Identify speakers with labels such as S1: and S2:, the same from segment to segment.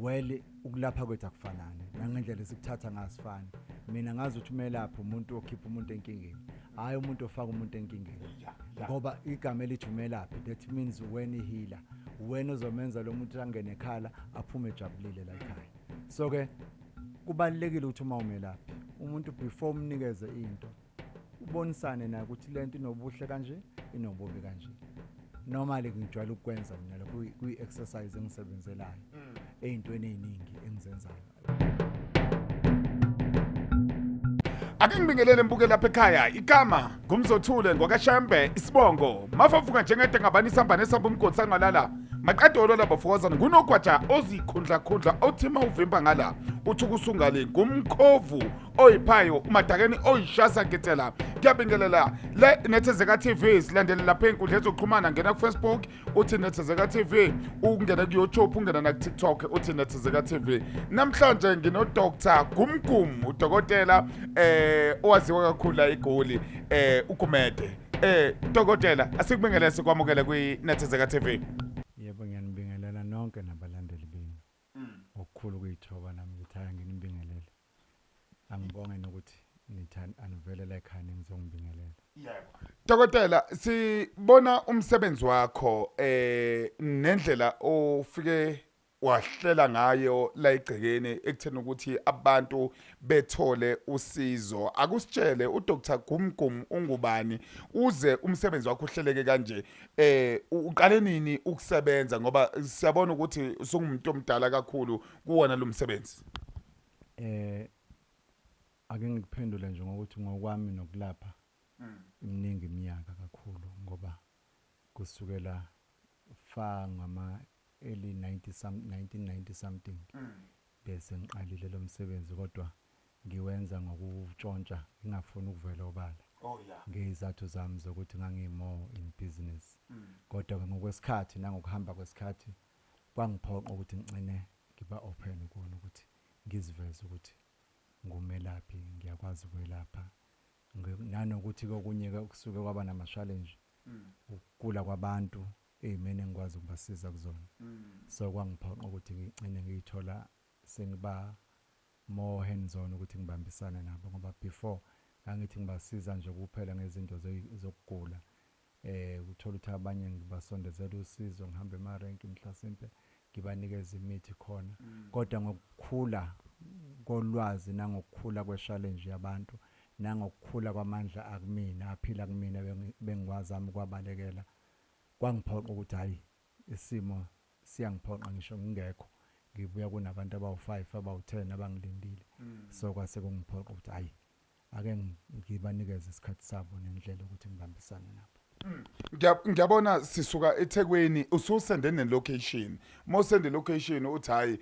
S1: well ukulapha kwethu akufanani nangendlela esikuthatha ngasifani mina ngazi ukuthi umelaphi umuntu okhipha umuntu enkingeni hayi umuntu ofaka umuntu enkingeni ngoba igama elithi umelaphi that means when healer when uzomenza lo muntu angene ekhala aphume ejabulile la ekhaya so ke kubalekile ukuthi uma umelaphi umuntu before umnikeze into ubonisane naye ukuthi lento inobuhle kanje inobubi kanje normally ngijwayele ukwenza mina lokho kwi-exercise engisebenzelayo ey'ntweni ey'ningi engizenzayo.
S2: Ake ngibingelele mbuke lapha ekhaya igama ngumzothule ngokashembe isibongo mafavuka njengede ngabani isamba nesamba umgodi sangalala maqedolo labo fokozana kunogwaja ozikhundla othima uvimba ngala uthi kusungale ngumkhovu oyiphayo umadakeni oyishasa ketela kuyabingelela le Nethezeka TV silandele lapha enkundla ezoxhumana ngena ku Facebook uthi Nethezeka TV ungena ku YouTube ungena na ku TikTok uthi Nethezeka TV namhlanje ngino Dr. Gumgum udokotela owaziwa kakhulu la eGoli uGumede dokotela asikubingelele sikwamukele kwi Nethezeka TV.
S1: Yebo ngiyanibingelela nonke nabalandeli benu okukhulu kuyithoba nami ngithaya nginibingelele angibonge nokuthi nithani anivelela ekhaya ngizongibingelela.
S2: Yebo dokotela sibona umsebenzi wakho nendlela ofike wahlela ngayo la egcekeni ekuthena ukuthi abantu bethole usizo akusitshele uDr. Gumgum ungubani uze umsebenzi wakho uhleleke kanje uqale nini ukusebenza ngoba siyabona ukuthi usungumuntu omdala kakhulu kuwona lo msebenzi.
S1: Ake ngikuphendule nje ngokuthi ngokwami nokulapha iminingi iminyaka kakhulu ngoba kusukela fa ngama early 1990 something bese ngiqalile lo msebenzi kodwa ngiwenza ngokutshontsha ngingafuni ukuvela obala ngezathu zami zokuthi ngangimo in business kodwa ngokwesikhathi nangokuhamba kwesikhathi kwangiphoqa ukuthi ngicine ngiba open ukona ukuthi ngiziveze ukuthi ngumelaphi ngiyakwazi ukwelapha nanokuthi kokunye kusuke kwaba nama challenge ukugula kwabantu eyimene ngikwazi ukubasiza kuzona so kwangiphoqa ukuthi ngicine ngiyithola sengiba more hands on ukuthi ngibambisane nabo ngoba before ngangithi ngibasiza nje kuphela ngezinto zokugula uthola ukuthi abanye ngibasondezela usizo ngihambe emarenki mhlasimpe ngibanikeza imithi khona kodwa ngokukhula kolwazi nangokukhula kwe-challenge yabantu nangokukhula kwamandla akumina aphila kumina bengiwazami kwabalekela kwangiphoqa ukuthi hayi isimo siyangiphoqa ngisho ngingekho ngibuya kunabantu abawu5 abawu10 abangilindile so kwase kungiphoqa ukuthi hayi ake ngibanikeze isikhathi sabo nendlela ukuthi ngibambisane nabo.
S2: Ngiyabona sisuka eThekwini ususende nelocation mosende location uthi hayi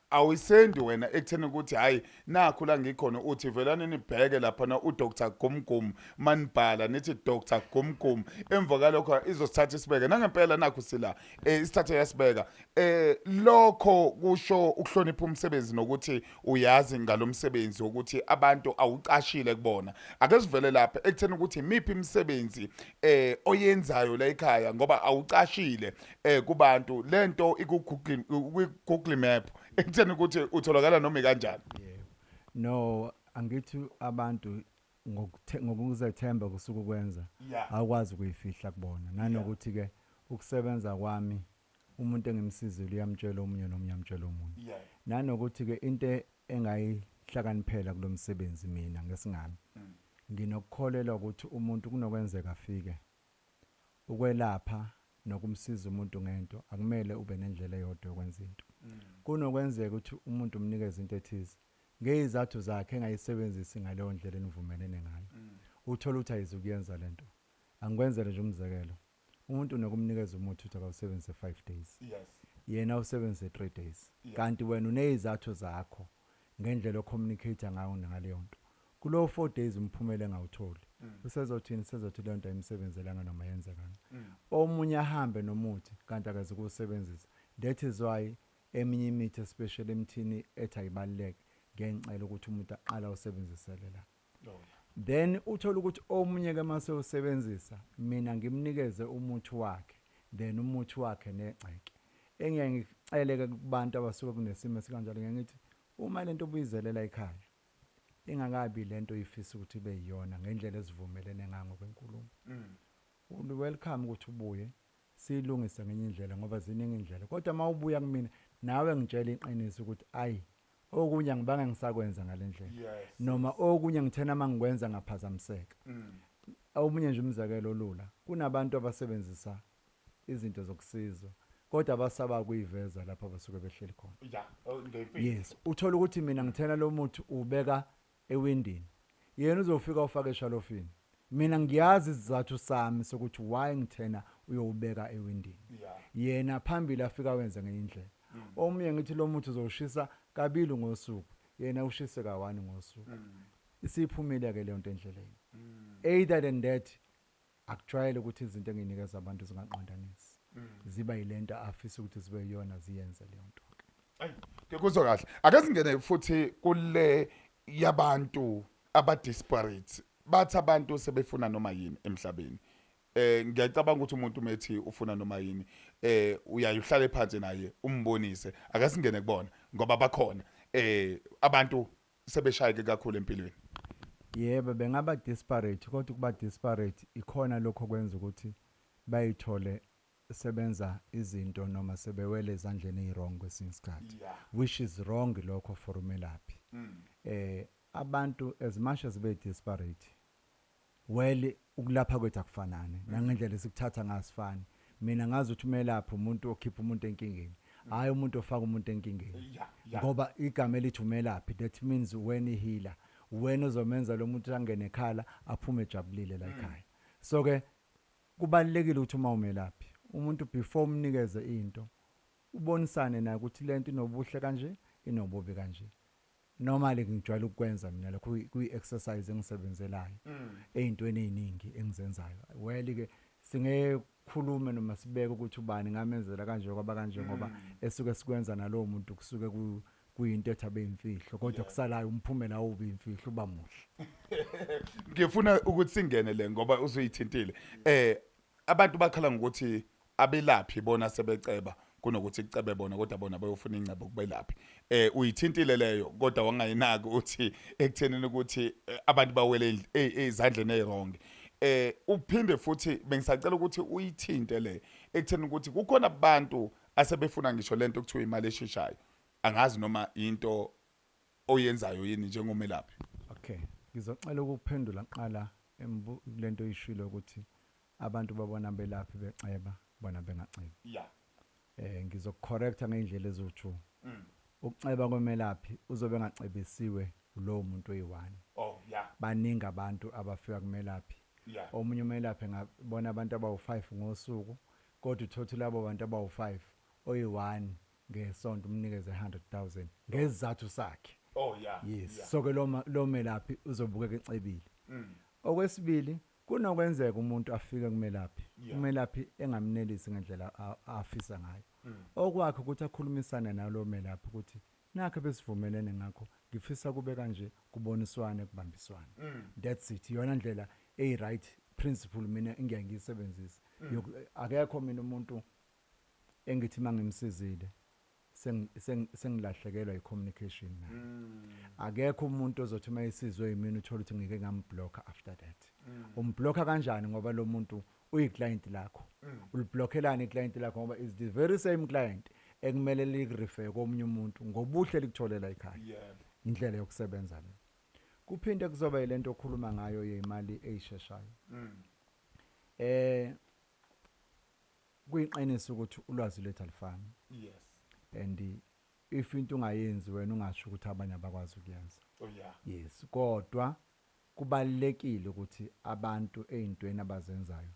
S2: awisendi wena ekuthena ukuthi hayi nakho la ngikhona uthi velani nibheke lapha na uDr. Gumgum manibhala nithi Dr. Gumgum emva kalokho izosithatha isibeke nangempela nakho sila isithathe yasibeka lokho kusho ukuhlonipha umsebenzi nokuthi uyazi ngalomsebenzi ukuthi abantu awucashile kubona ake sivele lapha ekuthena ukuthi imiphi imisebenzi oyenzayo la ekhaya ngoba awucashile kubantu lento Google Map ekuthena ukuthi utholakala noma kanjani.
S1: No angithi abantu ngokuzethemba kusuka ukwenza akwazi ukuyifihla kubona nanokuthi ke ukusebenza kwami umuntu engimsizile uyamtshela omunye nomunye amtshela omunye nanokuthi ke into engayihlakaniphela kulomsebenzi mina ngesingami nginokukholelwa ukuthi umuntu kunokwenzeka afike ukwelapha nokumsiza umuntu ngento akumele ube nendlela eyodwa yokwenza into kunokwenzeka ukuthi umuntu umnikeze into ethize ngezathu zakhe engayisebenzisi ngaleyo ndlela enivumelene ngayo uthola ukuthi ayizukuyenza lento angikwenzele nje umzekelo umuntu nokumnikeza umuthi uthi akawusebenzise 5 days yena usebenzise 3 days kanti wena unezathu zakho ngendlela ocommunicate ngayo ngaleyo nto kulo 4 days umphumela engawutholi usezothini sezothi lento ayimsebenzelanga noma yenzekanga omunye ahambe nomuthi kanti akaze kusebenzisa that is why eminye imithi especially emthini ethi ayibaleke ngencela ukuthi umuntu aqala usebenzisele la then uthola ukuthi omunye ke mase usebenzisa mina ngimnikeze umuthi wakhe then umuthi wakhe neceke engiyangicele kubantu abasuka kunesimo sikanjalo ngiyathi uma lento obuyizelela ekhaya ingakabi lento ifisa ukuthi ibe yiyona ngendlela esivumelene ngako kwenkulumo welcome ukuthi ubuye silungise ngenye indlela ngoba ziningi indlela kodwa mawubuya kumina nawe ngitshela iqiniso ukuthi ayi okunye ngibanga ngisakwenza ngalendlela noma okunye ngithena mangikwenza ngaphazamiseka omunye nje umzekelo olula kunabantu abasebenzisa izinto zokusizwa kodwa basaba kuyiveza lapha basuke behleli khona yes uthola ukuthi mina ngithena lo muthi ubeka ewindini yena uzofika ufake eshalofini mina ngiyazi izizathu sami sokuthi why ngithena uyobeka ewindini yena phambili afika wenza ngenye indlela omunye ngithi lo muthi uzoshisa kabili ngosuku yena ushise ka1 ngosuku isiphumile ke leyo nto endleleni either than that akujwayele ukuthi izinto enginikeza abantu zingaqondanisi ziba yilento afisa ukuthi zibe yiyona ziyenze leyo nto
S2: ayi ngikuzwa kahle ake singene futhi kule yabantu aba disparate bathi abantu sebefuna noma yini emhlabeni ngiyacabanga ukuthi umuntu methi ufuna noma yini uyayihlale phansi naye umbonise ake singene kubona ngoba bakhona abantu sebeshayeke kakhulu empilweni
S1: yebo bengaba disparate kodwa kuba disparate ikhona lokho kwenza ukuthi bayithole sebenza izinto noma sebewele ezandleni ezirong kwesinye isikhathi which is wrong lokho for umelaphi abantu as much as be disparate well ukulapha kwethu akufanane nangendlela esikuthatha ngasifani mina ngazi ukuthi umelaphi umuntu okhipha umuntu enkingeni hayi umuntu ofaka umuntu enkingeni ngoba igama elithi umelaphi that means when healer wena uzomenza lo muntu angene ekhala aphume ejabulile la ekhaya so ke kubalekile ukuthi uma umelaphi umuntu before umnikeze into ubonisane naye ukuthi lento inobuhle kanje inobubi kanje normally ngijwayele ukwenza mina lokho kuyi-exercise engisebenzelayo ey'ntweni ey'ningi engizenzayo well ke singekhulume noma sibeke ukuthi ubani ngamenzela kanje kwaba kanje ngoba esuke sikwenza nalowo muntu kusuke kuyinto ethabe imfihlo kodwa kusalayo umphumela awubi imfihlo uba muhle
S2: ngifuna ukuthi singene le ngoba uzuyithintile abantu bakhala ngokuthi abelaphi bona sebeceba kunokuthi kucebe bona kodwa bona bayofuna ingcebo kubelaphi uyithintile leyo kodwa wangayinaki uthi ekuthenini ukuthi abantu bawele ezandleni ezirong uphinde futhi bengisacela ukuthi uyithinte le ekuthenini ukuthi kukhona abantu asebefuna ngisho lento ekuthiwa imali esheshayo angazi noma into oyenzayo yini njengomelaphi
S1: okay ngizocela ukuphendula qala lento ishilo ukuthi abantu babona belaphi beceba bona bengacebi ngizocorrecta ngendlela ezothi ukuceba kwemelaphi uzobe ngacebisiwe lo muntu oyi1 baningi abantu abafika kumelaphi omunye umelaphi ngabona abantu abawu5 ngosuku kodwa uthothi labo bantu abawu5 oyi1 ngesonto umnikeze 100,000 ngezizathu sakhe yes so ke lo melaphi uzobukeka ecebile okwesibili kunokwenzeka umuntu afike kumelaphi umelaphi engamnelisi ngendlela afisa ngayo okwakhe ukuthi akhulumisane nalo melaphi ukuthi nakho besivumelene ngakho ngifisa kube kanje kuboniswane kubambiswane that's it yona ndlela right principle mina engiyangiyisebenzisa akekho mina umuntu engithi mangimsizile sengilahlekelwa i-communication naye akekho umuntu ozothi mayisizwe yimina uthola ukuthi ngike ngamblocker after that umblocker kanjani ngoba lo muntu uyi-client lakho uliblockelani i-client lakho ngoba is the very same client ekumele lirefer komunye umuntu ngobuhle likutholela ekhaya indlela yokusebenza le kuphinde kuzoba yilento okhuluma ngayo yemali eyisheshayo kuyiqiniso ukuthi ulwazi lethu alifani and if into ungayenzi wena ungasho ukuthi abanye abakwazi ukuyenza yes kodwa kubalekile ukuthi abantu ezintweni abazenzayo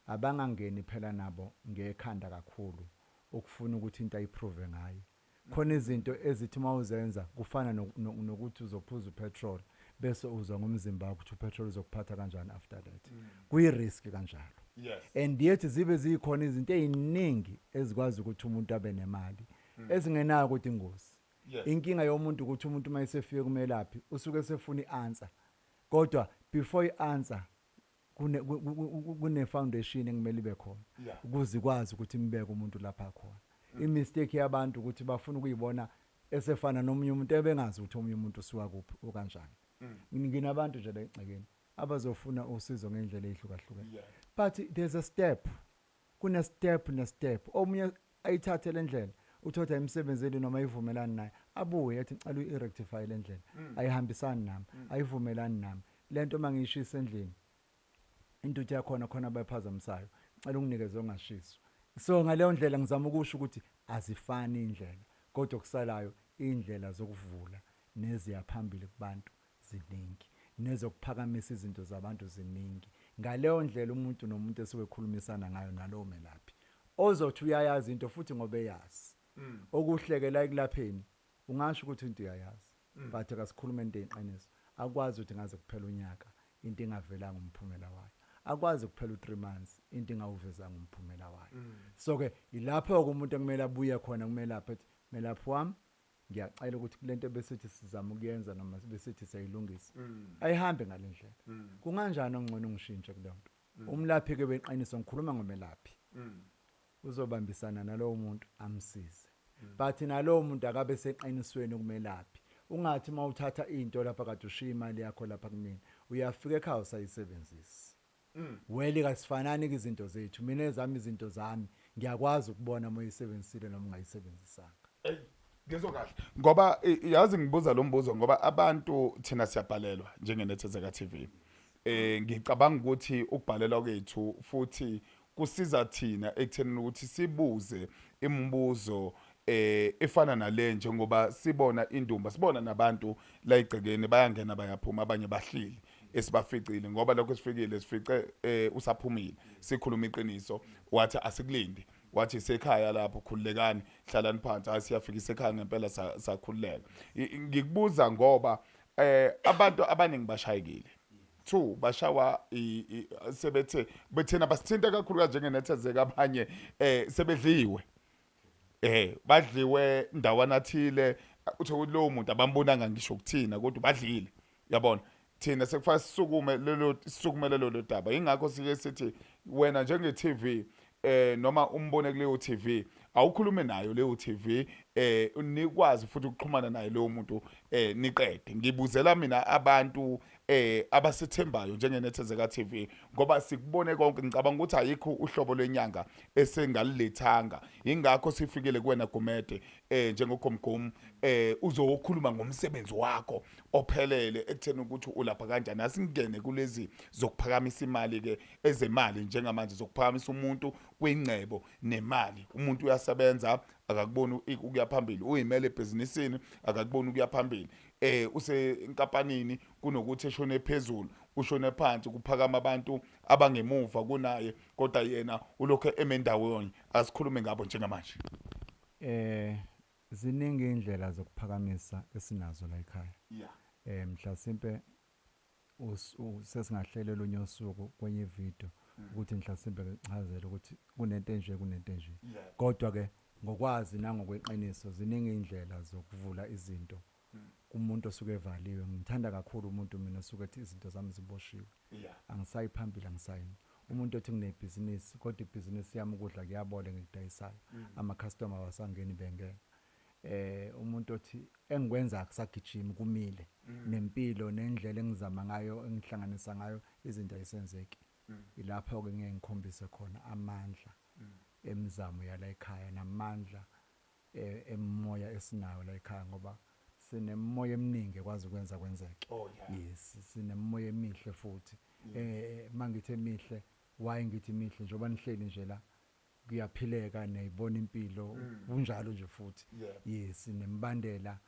S1: abangangeni phela nabo ngekhanda kakhulu ukufuna ukuthi into ayiprove ngayo khona izinto ezithi mawuzenza kufana nokuthi uzophuza upetrol bese uzwa ngomzimba ukuthi upetrol uzokuphatha kanjani after that kuyi-risk kanjalo and yet zibe zikhona izinto eziningi ezikwazi ukuthi umuntu abe nemali ezingenayo ukuthi ingozi inkinga yomuntu ukuthi umuntu mayesefike kumelaphi usuke sefuna i-answer kodwa before i-answer kune foundation engimele ibe khona ukuze ikwazi ukuthi imbeke umuntu lapha khona imistake yabantu ukuthi bafuna ukuyibona esefana nomunye umuntu ebengazi ukuthi omunye umuntu usuka kuphi okanjani. Nginabantu nje la egcekeni abazofuna usizo ngendlela ezihlukahlukene. But there's a step. Kuna step ne-step. Omunye ayithathe le ndlela uthatha emsebenzini noma ayivumelani naye abuye yathi ngicela uyi-rectify le ndlela ayihambisani nami ayivumelani nami lento mangiyishisa endlini intuthu yakhona khona abayiphazamisayo ngicela unginikeze ongashiso. So ngaleyo ndlela ngizama ukusho ukuthi azifani indlela kodwa kusalayo indlela zokuvula neziyaphambili kubantu ziningi nezokuphakamisa izinto zabantu ziningi. Ngaleyo ndlela umuntu nomuntu esuke ekhulumisana ngayo nalowo melaphi ozothi uyayazi into futhi ngoba eyazi okuhleke la ekulapheni ungasho ukuthi into uyayazi but akasikhuluma into eyiqiniso akwazi ukuthi ngaze kuphela unyaka into ingavelanga umphumela wayo akwazi kuphela u3 months into ingawuvezanga umphumela wayo. So ke ilapho umuntu ekumele abuye khona kumele aphethe melaphi wami ngiyacela ukuthi kulento besithi sizama ukuyenza noma besithi sayilungisa ayihambe ngalendlela kunganjani ongcono ungishintshe kulento umlaphi ke beqiniso ngikhuluma ngomelaphi uzobambisana nalowo muntu amsize but nalowo muntu akabe seqinisweni ukumelaphi ungathi mawuthatha into lapha kade ushiya imali yakho lapha kumina uyafika ekhaya usayisebenzisa weli kasifanani izinto zethu mina ezami izinto zami ngiyakwazi ukubona moyisebenzisile noma ungayisebenzisanga.
S2: Ngezokahle ngoba yazi ngibuza lo mbuzo ngoba abantu thina siyabhalelwa njengeNethezeka TV. Ngicabanga ukuthi ukubhalelwa kwethu futhi kusiza thina ekuthenini ukuthi sibuze imibuzo efana nale njengoba sibona indumba sibona nabantu la igcekeni bayangena bayaphuma abanye bahlili esibaficile ngoba lokho sifikile sifice usaphumile sikhuluma iqiniso wathi asikulindi wathi sekhaya lapho khululekani hlalani phansi asiyafika isekhaya ngempela sakhululeka. Ngikubuza ngoba abantu abaningi bashayekile 2 bashawa sebethe bethena basithinta kakhulu kanje ngenethezeka abanye sebedliwe badliwe ndawana thile uthi lo muntu abambonanga ngisho ukuthina kodwa badlile yabona thina sekufanele sisukumele lo daba ingakho sike sithi wena njenge TV noma umbone kuleyo TV awukhulume nayo leyo TV unikwazi futhi ukuxhumana naye leyo muntu niqede. Ngibuzela mina abantu abasethembayo njengeNethezeka TV ngoba sikubone konke ngicabanga ukuthi ayikho uhlobo lwenyanga esengalilethanga ingakho sifikele kuwena Gumede njengogomgom uzokhuluma ngomsebenzi wakho ophelele ekutheni ukuthi ulapha kanjani asingene kulezi zokuphakamisa imali ke ezemali njengamanje zokuphakamisa umuntu kwingcebo nemali umuntu uyasebenza akakuboni ukuya phambili uyimele ebhizinisini akakuboni ukuya phambili usenkampanini kunokuthi eshone phezulu ushone phansi kuphakama abantu abangemuva kunaye kodwa yena ulokho emendawonye asikhulume ngabo njengamanje.
S1: Ziningi indlela zokuphakamisa esinazo la ekhaya. Mhlasimpe sesingahlelela unyosuku kwenye video ukuthi mhlasimpe ngechazela ukuthi kunento enje kodwa ke ngokwazi nangokweqiniso ziningi indlela zokuvula izinto kumuntu osuke evaliwe. Ngithanda kakhulu umuntu mina osuke ethi izinto zami ziboshiwe angisayi phambili angisayini umuntu othi nginebhizinisi kodwa ibhizinisi yami ukudla kuyabola ngidayisayo ama customer wasangeni bengena umuntu othi engikwenza akusagijima kumile nempilo nendlela engizama ngayo engihlanganisa ngayo izinto ayisenzeki ilapho ke ngeke ngikhombise khona amandla emizamo yala ekhaya namandla emoya esinayo la ekhaya ngoba sinemoya eminingi ekwazi ukwenza kwenzeke. Yes sinemoya emihle futhi mangithi emihle why ngithi emihle njengoba nihleli nje la kuyaphileka neyibona impilo kunjalo nje futhi. Yes nembandela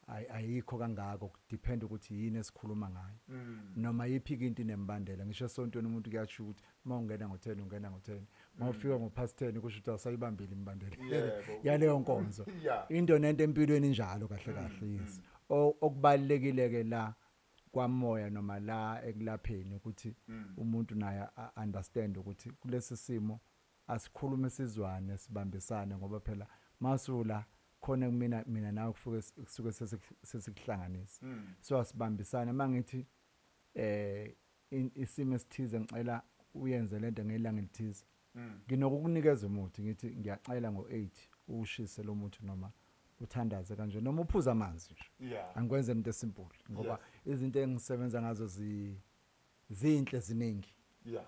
S1: ayikho kangako depend ukuthi yini esikhuluma ngayo noma yiphi into inembandela ngisho esontweni umuntu kuyasho ukuthi mawungena ngo10 ungena ngo10 mawufika ngo10 kusho ukuthi asayibambile imbandela yaleyo nkonzo into nento empilweni njalo kahle kahle. Yes okubalekile ke la kwamoya noma la ekulapheni ukuthi umuntu naye understand ukuthi kulesi simo asikhulume sizwane sibambisane ngoba phela masula khona mina nawe kusuke sesikuhlanganisa so asibambisana mangithi isimo esithize ngicela uyenze lento ngelanga elithize nginokukunikeza umuthi ngithi ngiyacela ngo8 ushise lo muntu noma uthandaze kanje noma uphuza amanzi nje
S2: Yeah.
S1: angikwenze into esimple ngoba izinto engisebenza ngazo zinhle ziningi
S2: Yeah.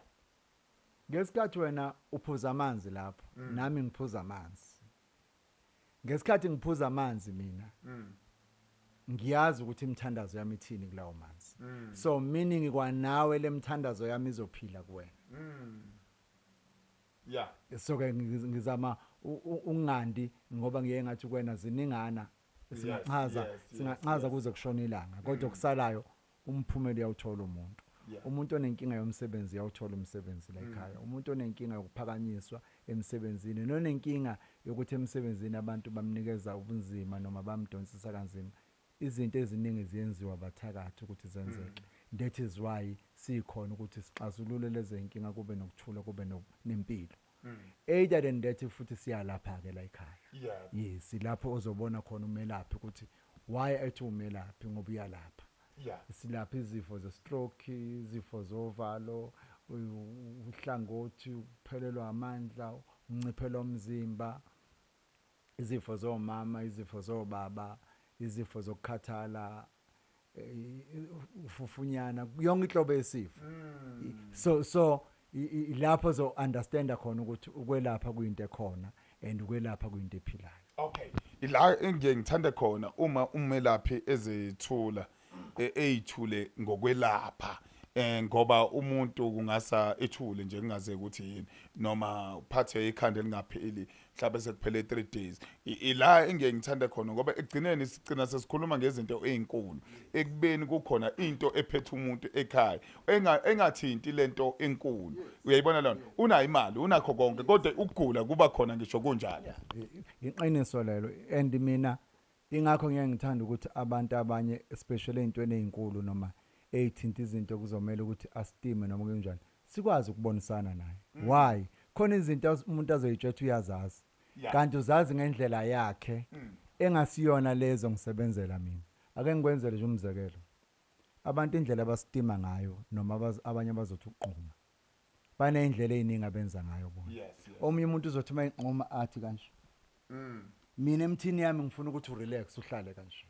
S1: ngesikhathi wena uphuza amanzi lapho nami ngiphuza amanzi ngesikhathi ngiphuza amanzi mina ngiyazi ukuthi imithandazo yami ithini kulawo manzi so meaning kwanawe lemthandazo yami izophila kuwena
S2: Yeah.
S1: so ke ngizama ungandi ngoba ngiye ngathi kuwena ziningana singachaza kuze kushona ilanga kodwa kusalayo umphumela uyawuthola umuntu umuntu onenkinga yomsebenzi uyawuthola umsebenzi la ekhaya umuntu onenkinga yokuphakanyiswa emsebenzini nonenkinga yokuthi emsebenzini abantu bamnikeza ubunzima noma bamdonsisa kanzima izinto eziningi ziyenziwa bathakathi ukuthi zenzeke that is why sikhona ukuthi sixazulule lezi zinkinga kube nokuthula kube nempilo either than that futhi siyalapha ke la ekhaya yes lapho ozobona khona umelaphi ukuthi why ethi umelaphi ngoba uyalapha silapha izifo ze-stroke izifo zovalo uhlangothi ukuphelelwa amandla unciphelo omzimba izifo zomama izifo zobaba izifo zokukhathala ufufunyana yonke inhlobo yesifo so lapho zo understand khona ukuthi ukwelapha kuyinto ekhona and ukwelapha kuyinto ephilayo
S2: okay ila ngithanda khona uma umelaphi ezethula eyithule ngokwelapha ngoba umuntu kungasa ethule nje kungaze ukuthi yini noma uphathe ikhanda elingapheli mhlawumbe sekuphele 3 days ila ngithanda khona ngoba egcineni sicina sesikhuluma ngezinto ezinkulu ekubeni kukhona into ephethe umuntu ekhaya engathinti lento enkulu uyayibona lona una imali unakho konke kodwa ukugula kuba khona ngisho kunjalo
S1: iqiniso lelo and mina ingakho ngiyangithanda ukuthi abantu abanye especially ezintweni ezinkulu noma eyithinta izinto kuzomela ukuthi asitime noma kunjani sikwazi ukubonisana naye why khona izinto umuntu azoyitshetha uyazazi kanti uzazi ngendlela yakhe engasiyona lezo ngisebenzela mina ake ngikwenzele nje umzekelo abantu indlela abasitima ngayo noma abanye abazothi uqhuma banezindlela eziningi abenza ngayo bona omunye umuntu uzothi mayinqoma athi kanje mina emthini yami ngifuna ukuthi urelax uhlale kanje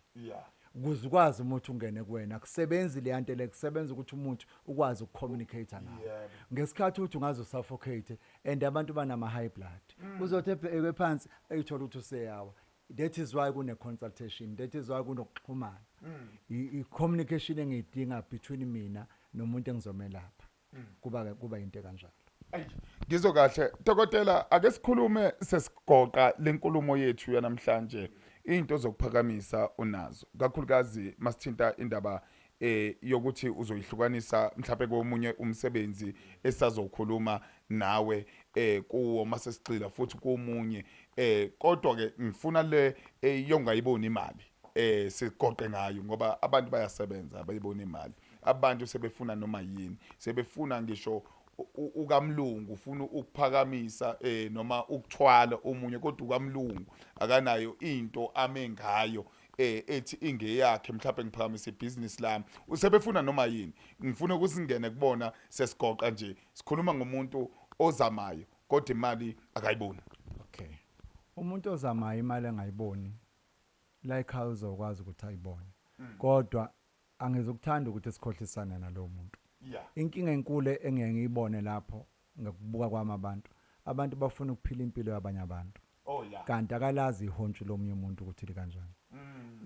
S1: ukuze ukwazi umuntu ungene kuwena akusebenzi le yanto le kusebenza ukuthi umuntu ukwazi ukucommunicate nawe ngesikhathi uthi ungazo suffocate and abantu banama high blood uzothi ebheke phansi ayithola ukuthi useyawa that is why kune consultation that is why kunokuxhumana i communication engidinga between mina nomuntu engizomelapha kuba into kanjalo
S2: Ngizokahle dokotela ake sikhulume sesigoqa lenkulumo yethu yanamhlanje into zokuphakamisa unazo kakhulukazi masithinta indaba yokuthi uzoyihlukanisa mhlawumbe komunye umsebenzi esazokhuluma nawe kuwo masesicila futhi komunye kodwa ke ngifuna le yongayibona imali sigoqe ngayo ngoba abantu bayasebenza bayibona imali abantu sebefuna noma yini sebefuna ngisho ukamlungu ufuna ukuphakamisa noma ukuthwala omunye kodwa ukamlungu akanayo into amengayo ethi ingeyakhe mhlawumbe ngiphakamisa ibusiness lami usebefuna noma yini ngifuna ukusingene kubona sesigoqa nje sikhuluma ngomuntu ozamayo kodwa imali akayiboni
S1: okay umuntu ozamayo imali engayiboni like how uzokwazi ukuthi ayibone kodwa angizokuthanda ukuthi sikhohlisane nalowo muntu inkinga enkulu engeke ngiyibone lapho ngokubuka kwami abantu bafuna ukuphila impilo yabanye abantu kanti akalazi ihontsho lomunye umuntu ukuthi likanjani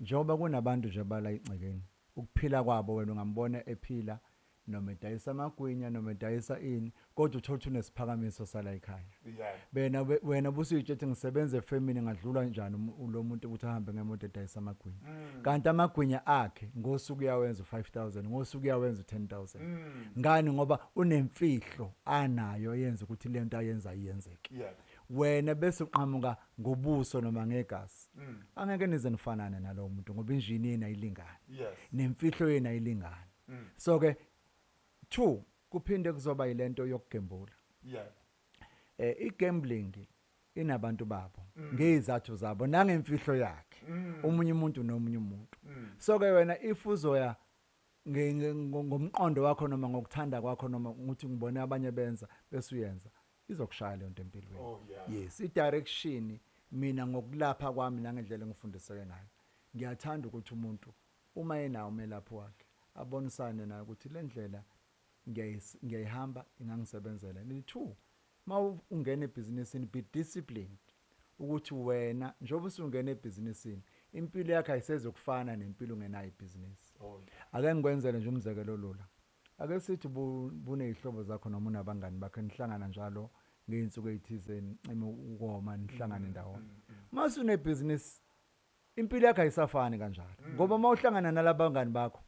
S1: njengoba kunabantu nje bala icekeni ukuphila kwabo wena ungambona ephila noma edayisa amagwinya noma edayisa ini kodwa uthola unesiphakamiso sala ekhaya wena busuyitshethi ngisebenza efamily ngadlula njani lo muntu ukuthi ahambe ngemoto edayisa amagwinya kanti amagwinya akhe ngosuku uyawenza 5000 ngosuku uyawenza 10000 ngani ngoba unemfihlo anayo yenza ukuthi lento ayenza iyenzeke wena bese uqhamuka ngobuso noma ngegazi angeke nize nifanane nalowo muntu ngoba injini yena ayilingani nemfihlo yena ayilingani so ke 2 kuphinde kuzoba yilento yokugembula igambling inabantu babo ngezathu zabo nangemfihlo yakhe omunye umuntu nomunye umuntu so ke wena if uzoya ngomqondo wakho noma ngokuthanda kwakho noma ukuthi ngibone abanye benza bese uyenza izokushaya le nto empilweni yes i direction mina ngokulapha kwami nangendlela engifundiseke ngayo ngiyathanda ukuthi umuntu uma enawo umelaphi wakhe abonisane naye ukuthi le ndlela ngiyayihamba ingangisebenzela. And 2, uma ungena ebhizinisini be disciplined ukuthi wena njengoba usungena ebhizinisini impilo yakhe ayisezokufana nempilo ungenayo ibhizinisi. Ake ngikwenzele nje umzekelo lula. Ake sithi bunezihlobo zakho noma unabangani bakhe nihlangana njalo ngeinsuku ezithize nicime ukoma nihlangane ndawonye. Mase unebhizinisi impilo yakhe ayisafani kanjalo ngoba uma uhlangana nalabangani bakho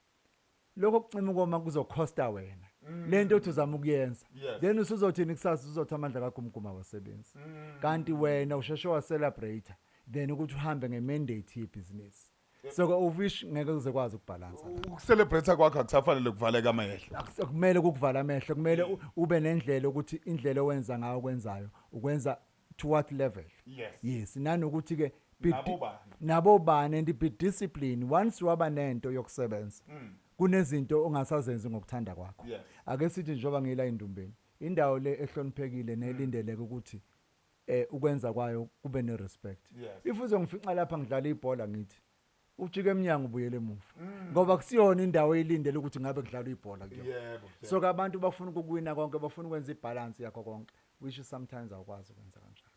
S1: lokho kucima ukoma kuzokhosta wena lento othi uzama ukuyenza then usuzothini kusasa uzothi amandla akho umguma awasebenzi kanti wena usheshe wa celebrate then ukuthi uhambe ngemandate yebusiness. So ufish ngeke uzekwazi ukubalansa.
S2: Ukucelebrate kwakho akusafanele kuvaleka amehlo.
S1: Akumele kukuvala amehlo, kumele ube nendlela ukuthi indlela owenza ngayo okwenzayo ukwenza to what level. Yes, nanokuthi ke nabo bani and be discipline once waba nento yokusebenza. Kunezinto ongasazenzi ngokuthanda kwakho. Ake sithi njoba ngila indumbeni indawo le ehloniphekile nelindeleke ukuthi ukwenza kwayo kube ne respect. If uzongifica lapha ngidlala ibhola ngithi ujike eminyango ubuyele emuva ngoba kusiyona indawo elindele ukuthi ngabe kudlalwa ibhola kuyo. So abantu bafuna ukuwina konke, bafuna ukwenza ibalance yakho konke, which sometimes awukwazi ukwenza kanjalo.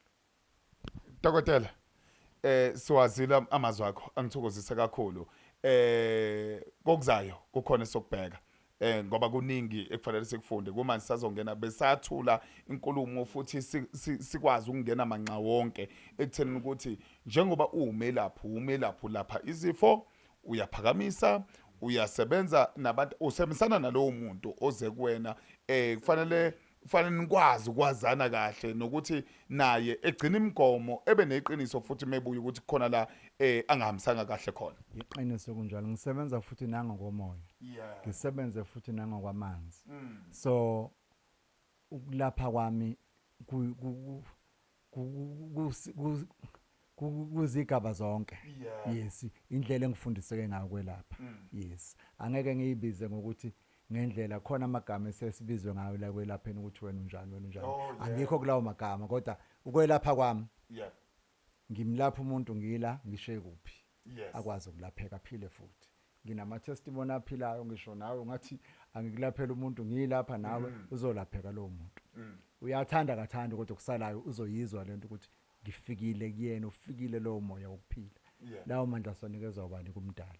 S2: Dokotela siwazile amazwi akho angithokozise kakhulu. Kokuzayo kukhona sokubheka ngoba kuningi ekufanele sikufunde kuma sisazongena besathula inkulumo futhi sikwazi ukungena manxa wonke ekuthenini ukuthi njengoba umelaphi lapha izifo uyaphakamisa uyasebenza nabantu usebenzisana nalowo muntu oze kuwena kufanele nikwazi ukwazana kahle nokuthi naye egcina imigomo ebe neqiniso futhi mebuye ukuthi khona la angahambisanga kahle khona.
S1: Iqiniso kunjalo ngisebenza futhi nangokomoya. Ngisebenze futhi nangokwamanzi. So ukulapha kwami kuzigaba zonke. Yes, indlela engifundiseke ngayo kwelapha. Yes, angeke ngiyibize ngokuthi ngendlela khona amagama esesibizwe ngayo la kwelapheni ukuthi wena unjani. Angikho kulawo magama kodwa ukwelapha kwami ngimlapha umuntu ngila ngishe kuphi akwazi ukulapheka aphile futhi. Nginama testimony aphilayo ngisho nawe ngathi angikulaphela umuntu ngilapha nawe uzolapheka lo muntu. Uyathanda kathanda kodwa kusalayo uzoyizwa lento ukuthi ngifikile kuyena, ufikile lo moya wokuphila. Lawo mandla sonikezwa ubani kumdali.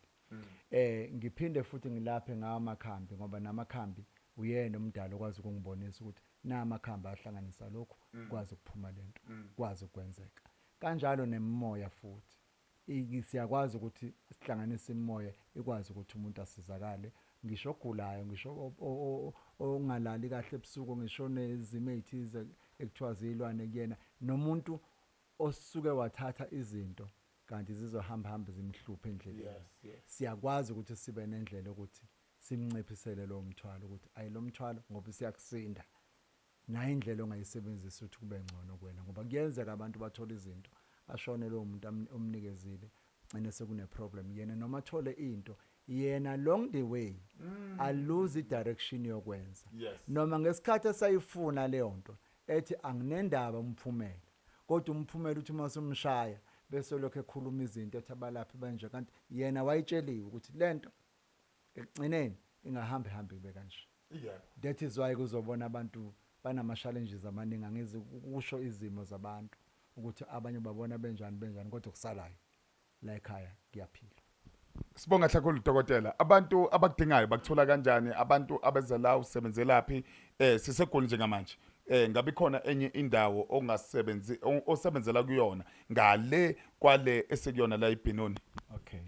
S1: Ngiphinde futhi ngilaphe ngawo amakhambi ngoba namakhambi uyena umdala okwazi ukungibonisa ukuthi namakhambi ahlanganisa lokho kwazi ukuphuma lento kwazi ukwenzeka kanjalo nemoya futhi siyakwazi ukuthi sihlanganise imoya ikwazi ukuthi umuntu asizakale ngisho ogulayo ngisho ongalali kahle ebusuku ngisho nezimo ezithize ekuthiwa zilwane kuyena nomuntu osuke wathatha izinto kanti zizohamba zimhluphe endleleni. Siyakwazi ukuthi sibe nendlela ukuthi simnciphisele lo mthwalo ukuthi ayi lo mthwalo ngoba siyakusinda nayo indlela ongayisebenzisa ukuthi kube ngcono kuwena ngoba kuyenzeka abantu bathola izinto ashone lo muntu omnikezile gcine sekune problem yena noma athole into yena along the way I lose direction yokwenza noma ngesikhathi esayifuna leyo nto ethi anginendaba umphumela kodwa umphumela uthi uma somshaya bese lokho ekhuluma izinto ethabalaphi banje kanti yena wayitsheliwe ukuthi lento egcineni ingahambe ibe kanje. That is why kuzobona abantu banama challenges amaningi angezi ukusho izimo zabantu ukuthi abanye babona benjani kodwa kusalayo la ekhaya kuyaphila.
S2: Sibonga kakhulu dokotela. Abantu abakudingayo bakuthola kanjani? Abantu abeza la usebenzelaphi sisegoli njengamanje. Ngabe khona enye indawo ongasebenzi osebenzela kuyona ngale kwale esekuyona la eBenoni.
S1: Okay.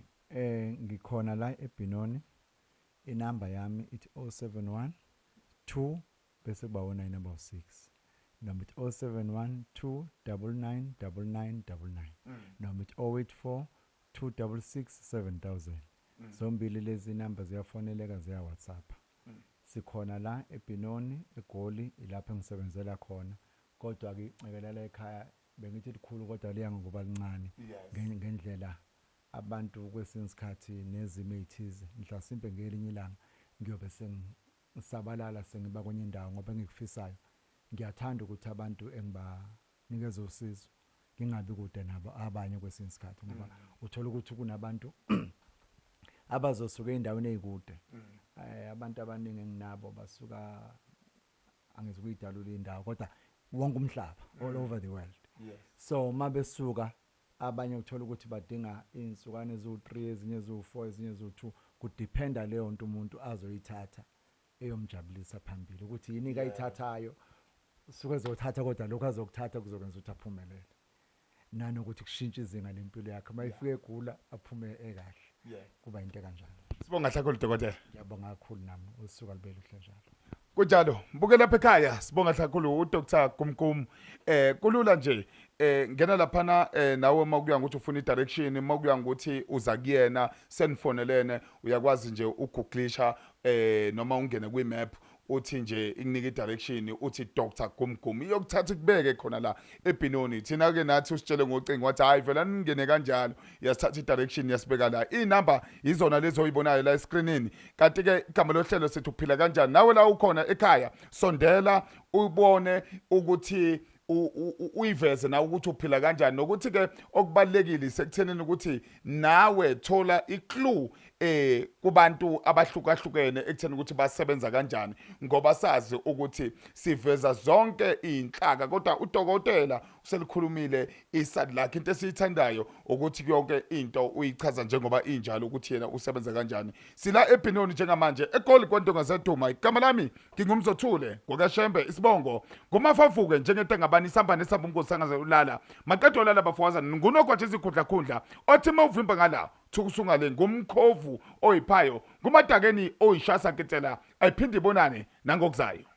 S1: Ngikhona la eBenoni. Inamba yami ithi 071 2 bese kuba 996. Noma ithi 071 2 999999. Noma ithi 084 266 7000. Zombili lezi namba ziyafoneleka ziya WhatsApp. Sikhona la eBenoni eGoli ilapha engisebenzela khona kodwa ke icikelela ekhaya bengithi likhulu kodwa liya ngoba lincane ngendlela abantu kwesinsikhathi nezimo ezithize mhlasimbe ngelinye ilanga ngiyobe sengisabalala sengiba kwenye indawo ngoba ngikufisayo ngiyathanda ukuthi abantu engibanikeza usizo ngingabi kude nabo abanye kwesinye isikhathi ngoba uthola ukuthi kunabantu abazosuka endaweni ezikude abantu abaningi enginabo basuka angizukuyidalula indawo kodwa wonke umhlaba all over the world. So mabesuka abanye uthola ukuthi badinga insukane ezu3 ezinye ezu4 ezinye ezu2 kudependa leyo nto umuntu azoyithatha eyomjabulisa phambili ukuthi yini kayithathayo suke ezothatha kodwa lokho azokuthatha kuzokwenza ukuthi aphumelele nanokuthi kushintshe izinga lempilo yakhe mayifike egula aphume ekahle kuba into kanjalo.
S2: Sibonga kakhulu dokotela.
S1: Ngiyabonga kakhulu nami usuka libele kuhle njalo.
S2: Kunjalo buke lapha ekhaya sibonga kakhulu uDr Kumkum kulula nje ngena lapha nawe makuya ukuthi ufuna idirection makuya ukuthi uza kuyena senfonelene uyakwazi nje ugooglisha noma ungene kwi-map uthi nje ikunike idirection uthi Dr Kumkum iyokuthatha kubeke khona la eBinoni thina ke nathi usitshele ngocingo wathi hayi vela ningene kanjalo yasithatha idirection yasibeka la inamba izona lezo oyibonayo la escreenini kanti ke igama lohlelo sethu uphila kanjani nawe la ukhona ekhaya sondela ubone ukuthi uyiveze na ukuthi uphila kanjani nokuthi ke okubalekile sekuthenini ukuthi nawe thola iclue kubantu abahlukahlukene ekutheni ukuthi basebenza kanjani ngoba sazi ukuthi siveza zonke inhlaka kodwa udokotela uselikhulumile iside lakhe into esiyithandayo ukuthi yonke into uyichaza njengoba injalo ukuthi yena usebenza kanjani sila eBinoni njengamanje eGoli kwantonga zeduma igama lami ngingumzothule ngokashembe isibongo ngumafavuke njengetengabani isambane esamba umnkosangaze ulala maqedwe lala bafowazana ngunokwathi izikhundla khundla othi mawuvimba ngala thukusungale ngumkhovu oyiphayo ngumadakeni oyishasa ketela ayiphindi ibonane nangokuzayo.